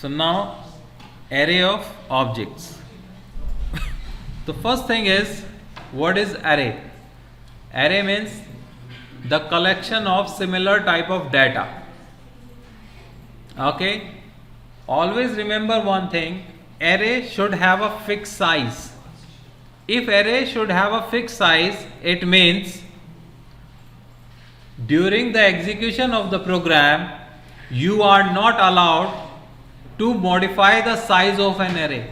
So now array of objects. The first thing is, what is array? Array means the collection of similar type of data. Okay, always remember one thing, array should have a fixed size. If array should have a fixed size, it means during the execution of the program you are not allowed to modify the size of an array.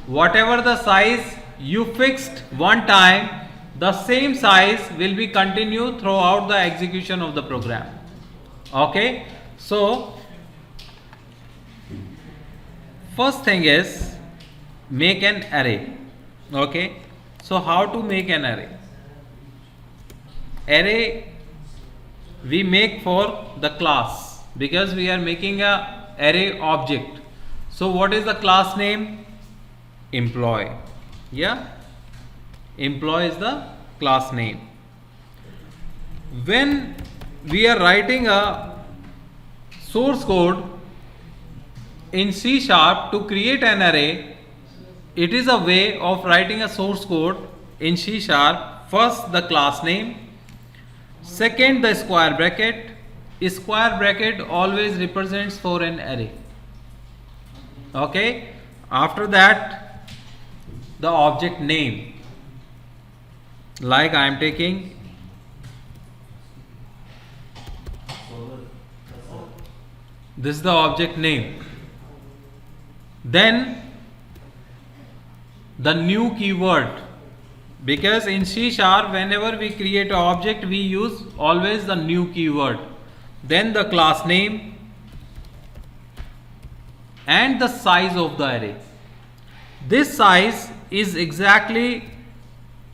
Whatever the size you fixed one time, the same size will be continued throughout the execution of the program. Okay, so first thing is make an array. Okay, so how to make an array? Array we make for the class, because we are making a array object. So what is the class name? Employee. Yeah, employee is the class name. When we are writing a source code in C# to create an array, it is a way of writing a source code in C#. First the class name, second the square bracket. Square bracket always represents for an array. Okay, after that the object name, like I am taking this is the object name. Then the new keyword, because in C# whenever we create an object we use always the new keyword. Then the class name and the size of the array. This size is exactly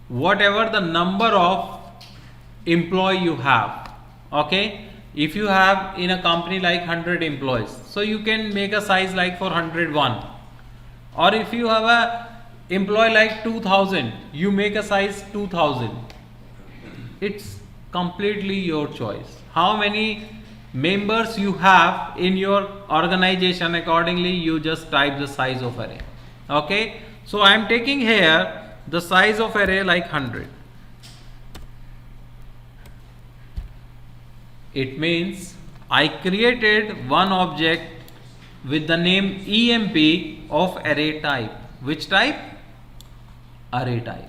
whatever the number of employee you have. Okay, if you have in a company like 100 employees, so you can make a size like for 101, or if you have a employee like 2000, you make a size 2000. It's completely your choice. How many members you have in your organization, accordingly you just type the size of array. Okay, so I am taking here the size of array like 100. It means I created one object with the name EMP of array type. Which type? Array type.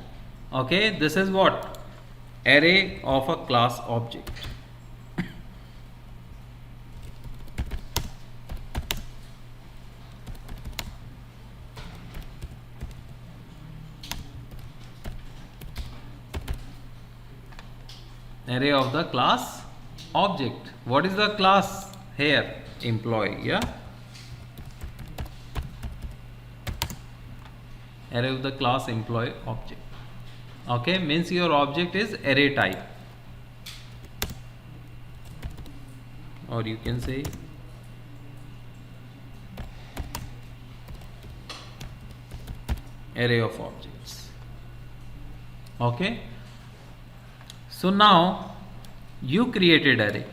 Okay, this is what? Array of a class object. Array of the class object. What is the class here? Employee. Yeah, array of the class employee object. Okay, means your object is array type, or you can say array of objects. Okay, so now you created array.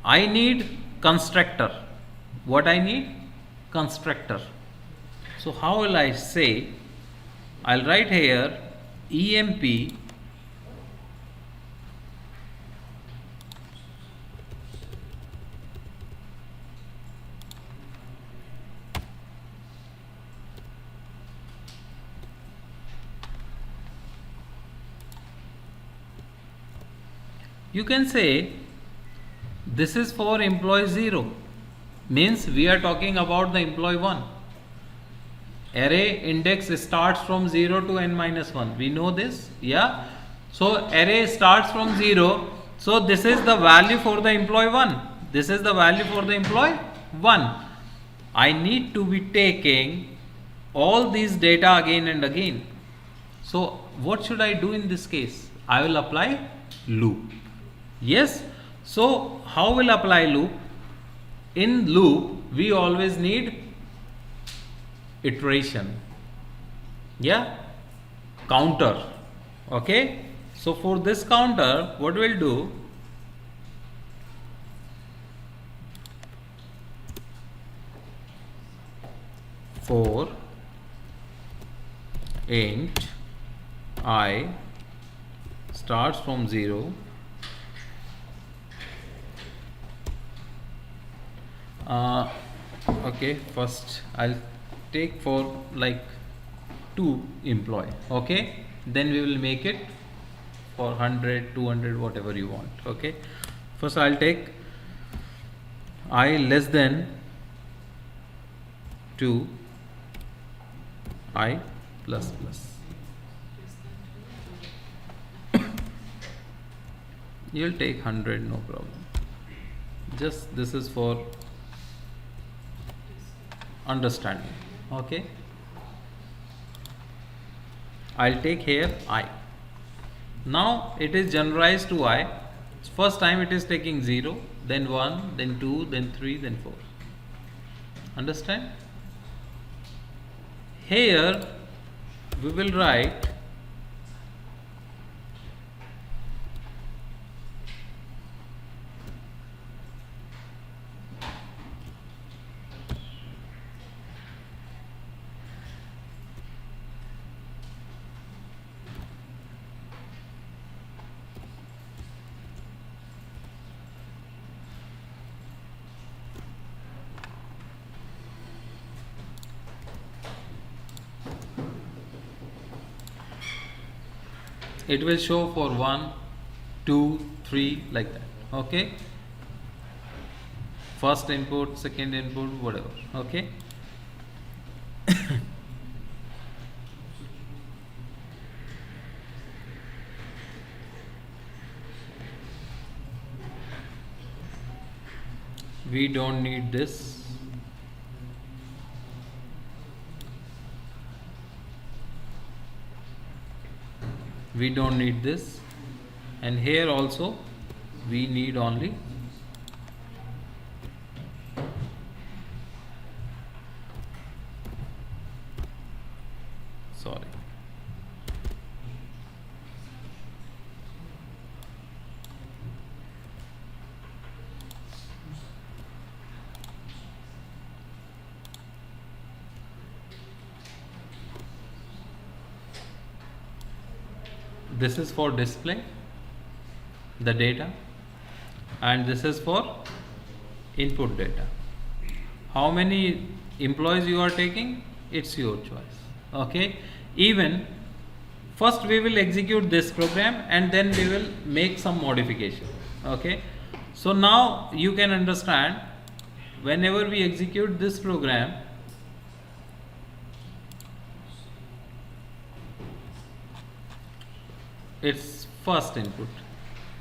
I need constructor. What I need? Constructor. So how will I say? I'll write here EMP you can say this is for employee 0, means we are talking about the employee 1. Array index starts from 0 to n-1. We know this. Yeah. So array starts from 0. So this is the value for the employee 1. This is the value for the employee 1. I need to be taking all these data again and again. So what should I do in this case? I will apply loop. Yes. So how will apply loop? In loop we always need iteration. Yeah, counter. Okay, so for this counter what we'll do, for int I starts from 0 okay, first I'll take for like 2 employee, okay, then we will make it for 100, 200, whatever you want. Okay, first I'll take I less than 2 I plus plus. You'll take 100, no problem. Just this is for understanding. Okay, I'll take here I. Now it is generalized to I. First time it is taking 0, then 1, then 2, then 3, then 4. Understand? Here we will write it will show for 1, 2, 3 like that. Okay, first input, second input, whatever. Okay, we don't need this. We don't need this, and here also we need only sorry this is for display the data, and this is for input data. How many employees you are taking, it's your choice. Okay, even first we will execute this program and then we will make some modification. Okay, so now you can understand, whenever we execute this program, it's first input.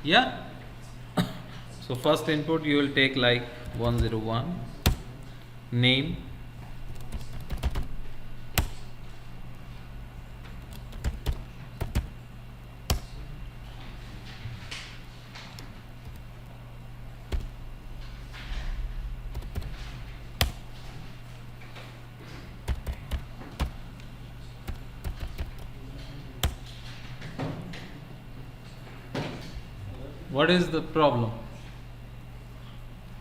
Yeah, so first input you will take like 101 name, what is the problem?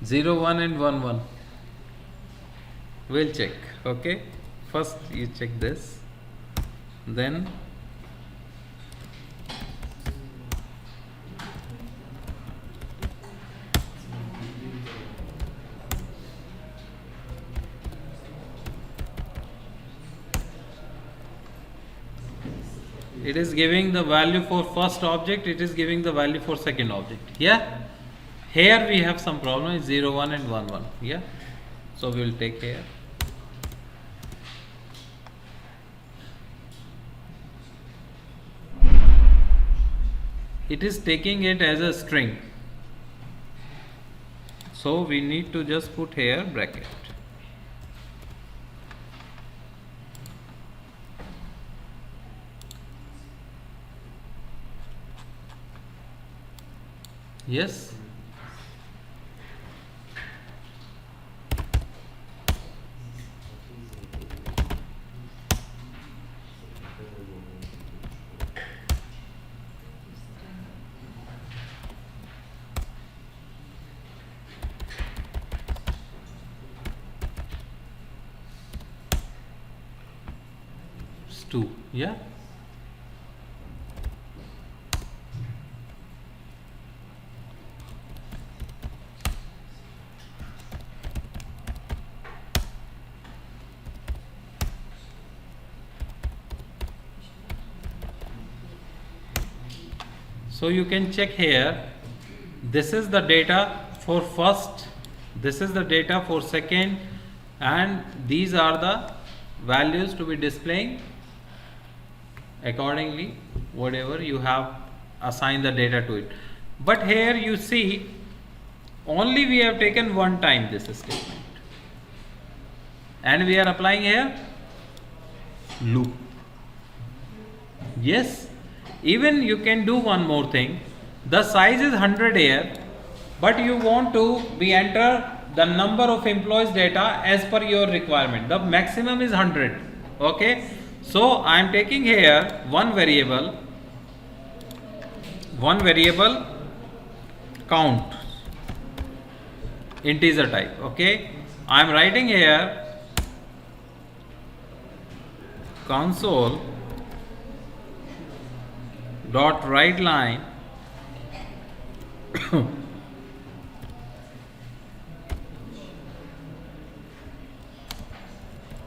0, 1 and 1, 1. We'll check. Okay, first you check this, then it is giving the value for first object, it is giving the value for second object. Yeah, here we have some problem, is 0, 1 and 1, 1. Yeah, so we will take here. It is taking it as a string, so we need to just put here bracket. Yes, 2. Yeah. So you can check here, this is the data for first, this is the data for second, and these are the values to be displaying accordingly, whatever you have assigned the data to it. But here you see, only we have taken one time this statement, and we are applying here loop. Yes. Even you can do one more thing. The size is 100 here, but you want to be enter the number of employees data as per your requirement. The maximum is 100. Okay. So I am taking here one variable count, integer type. Okay. I am writing here console dot write line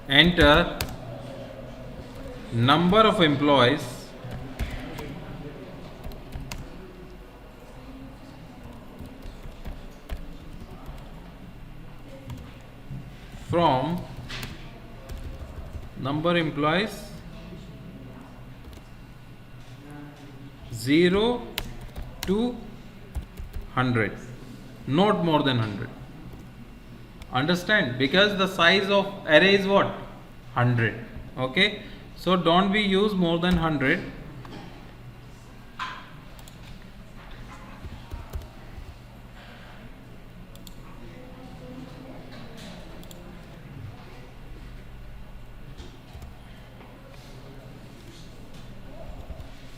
enter number of employees from number employees 0 to 100, not more than 100. Understand? Because the size of array is what? 100. Okay. So don't we use more than 100.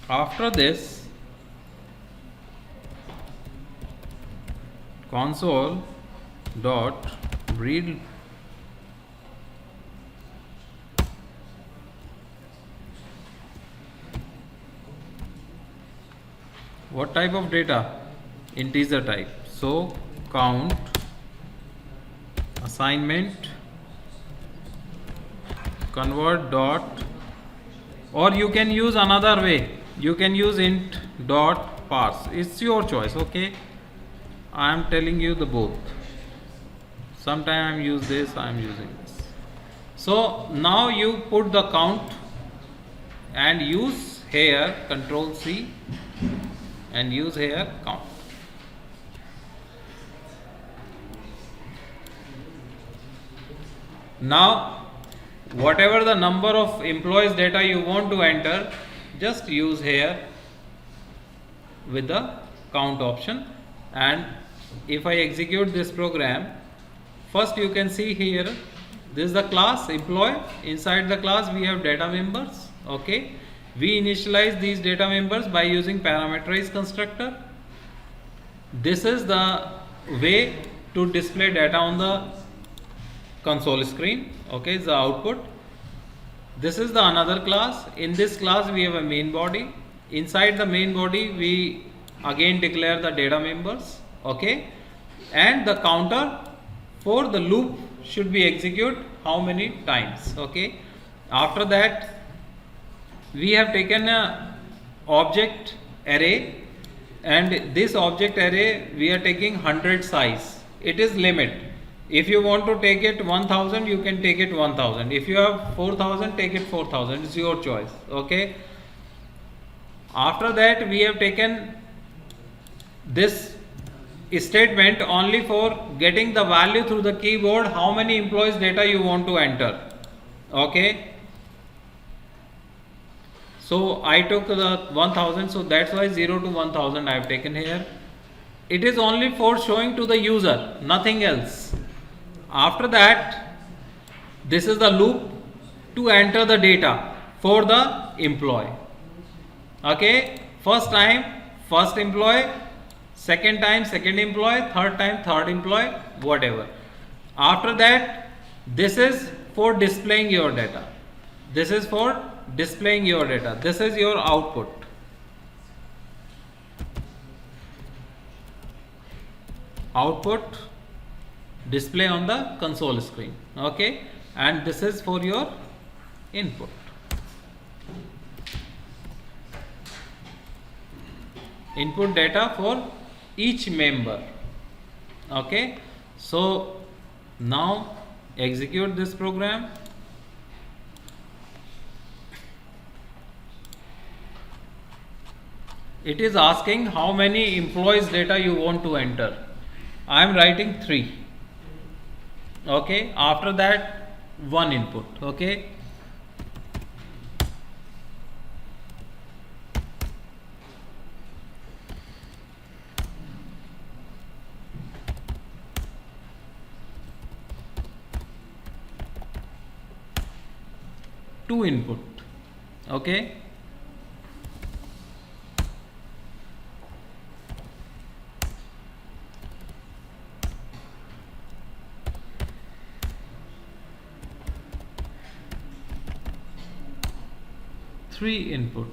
After this, console dot read what type of data? Integer type. So count assignment convert dot, or you can use another way. You can use int dot parse. It's your choice. Okay. I am telling you the both. Sometime I use this, I am using this. So now you put the count and use here Control C and use here count. Now whatever the number of employees data you want to enter, just use here with the count option. And if I execute this program, first you can see here, this is the class employee. Inside the class we have data members. Okay, we initialize these data members by using parameterized constructor. This is the way to display data on the console screen. Okay, is the output. This is the another class. In this class we have a main body. Inside the main body we again declare the data members. Okay, and the counter for the loop should be executed how many times. Okay, after that we have taken a object array, and this object array we are taking 100 size. It is limit. If you want to take it 1000, you can take it 1000. If you have 4000, take it 4000. It's your choice. Okay, after that we have taken this statement only for getting the value through the keyboard, how many employees data you want to enter. Okay, so I took the 1000, so that's why 0 to 1000 I have taken here. It is only for showing to the user, nothing else. After that, this is the loop to enter the data for the employee. Okay, first time first employee, second time second employee, third time third employee, whatever. After that, this is for displaying your data. This is for displaying your data. This is your output. Output display on the console screen. Okay, and this is for your input. Input data for each member. Okay, so now execute this program. It is asking how many employees data you want to enter. I am writing 3. Okay, after that 1 input. Okay, two input. Okay, three input.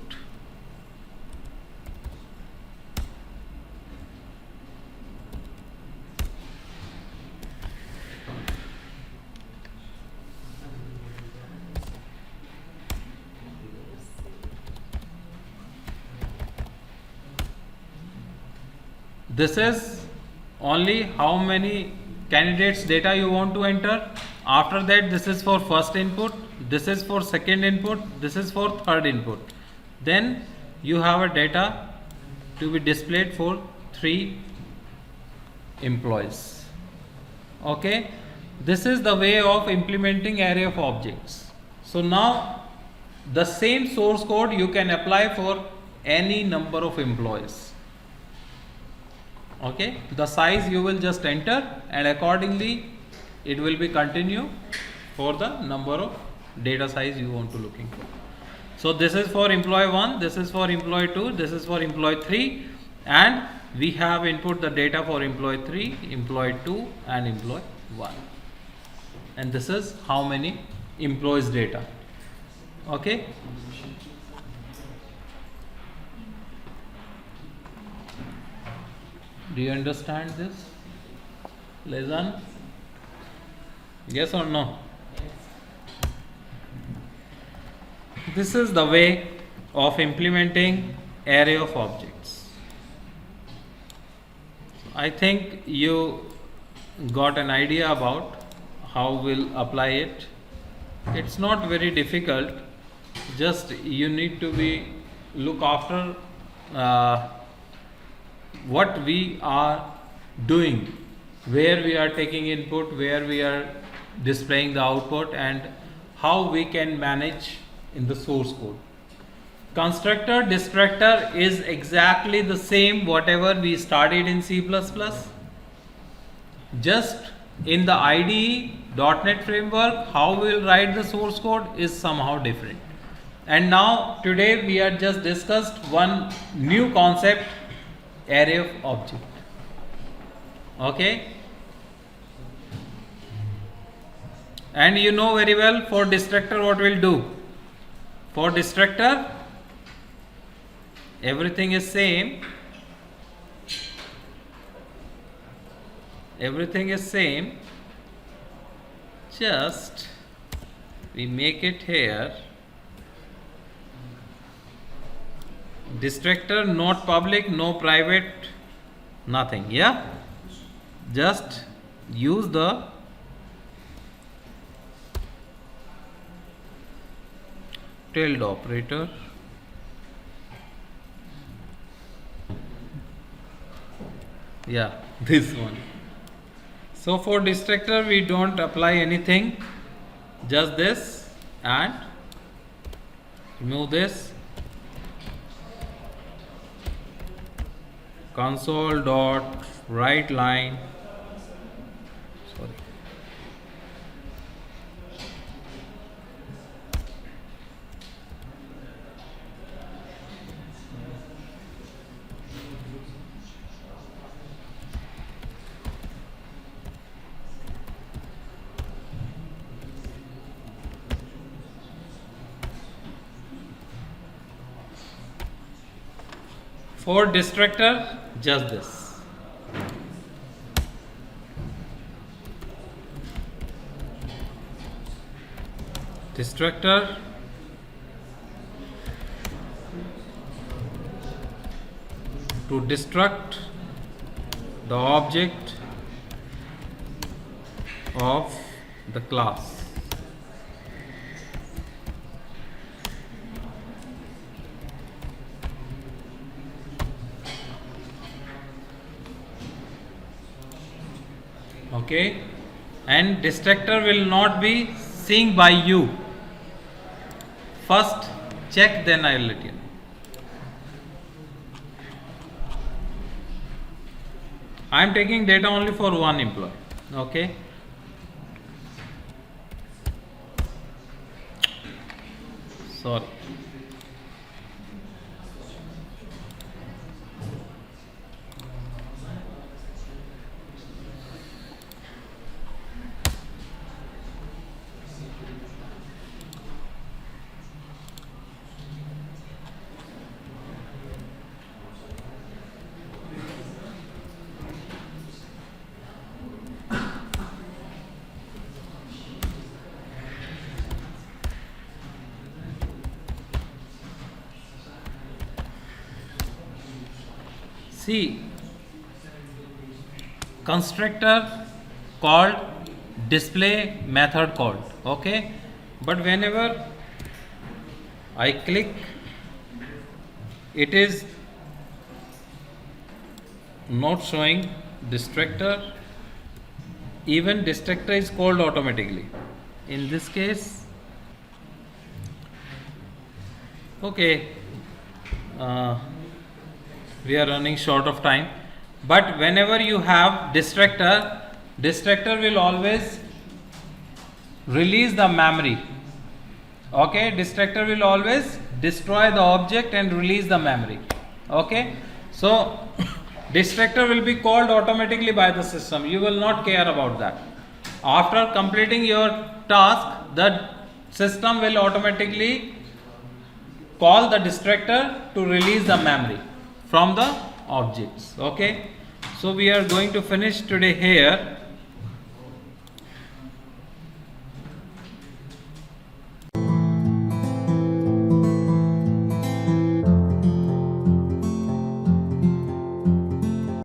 This is only how many candidates data you want to enter. After that, this is for first input, this is for second input, this is for third input. Then you have a data to be displayed for 3 employees. Okay, this is the way of implementing array of objects. So now the same source code you can apply for any number of employees. Okay, the size you will just enter, and accordingly it will be continue for the number of data size you want to looking for. So this is for employee 1, this is for employee 2, this is for employee 3, and we have input the data for employee 3, employee 2 and employee 1, and this is how many employees data. Okay, do you understand this lesson? Yes or no? This is the way of implementing array of objects. I think you got an idea about how we'll apply it. It's not very difficult, just you need to be look after what we are doing, where we are taking input, where we are displaying the output, and how we can manage in the source code. Constructor destructor is exactly the same whatever we studied in C++, just in the IDE .NET framework how we will write the source code is somehow different. And now today we are just discussed one new concept, array of object. Okay, and you know very well for destructor what we'll do. For destructor everything is same, just we make it here destructor, not public, no private, nothing. Yeah, just use the tilde operator. Yeah, this one. So for destructor we don't apply anything, just this, and remove this. Console dot write line, sorry, For distractor, just this. Distractor to destruct the object of the class. Okay, and distractor will not be seen by you. First check, then I will let you know. I am taking data only for one employee. Okay. Sorry. See, constructor called, display method called. Okay, but whenever I click, it is not showing distractor. Even distractor is called automatically. In this case, okay, we are running short of time, but whenever you have distractor, distractor will always release the memory. Okay, distractor will always destroy the object and release the memory. Okay, so distractor will be called automatically by the system. You will not care about that. After completing your task, the system will automatically call the distractor to release the memory from the objects. Okay, so we are going to finish today here.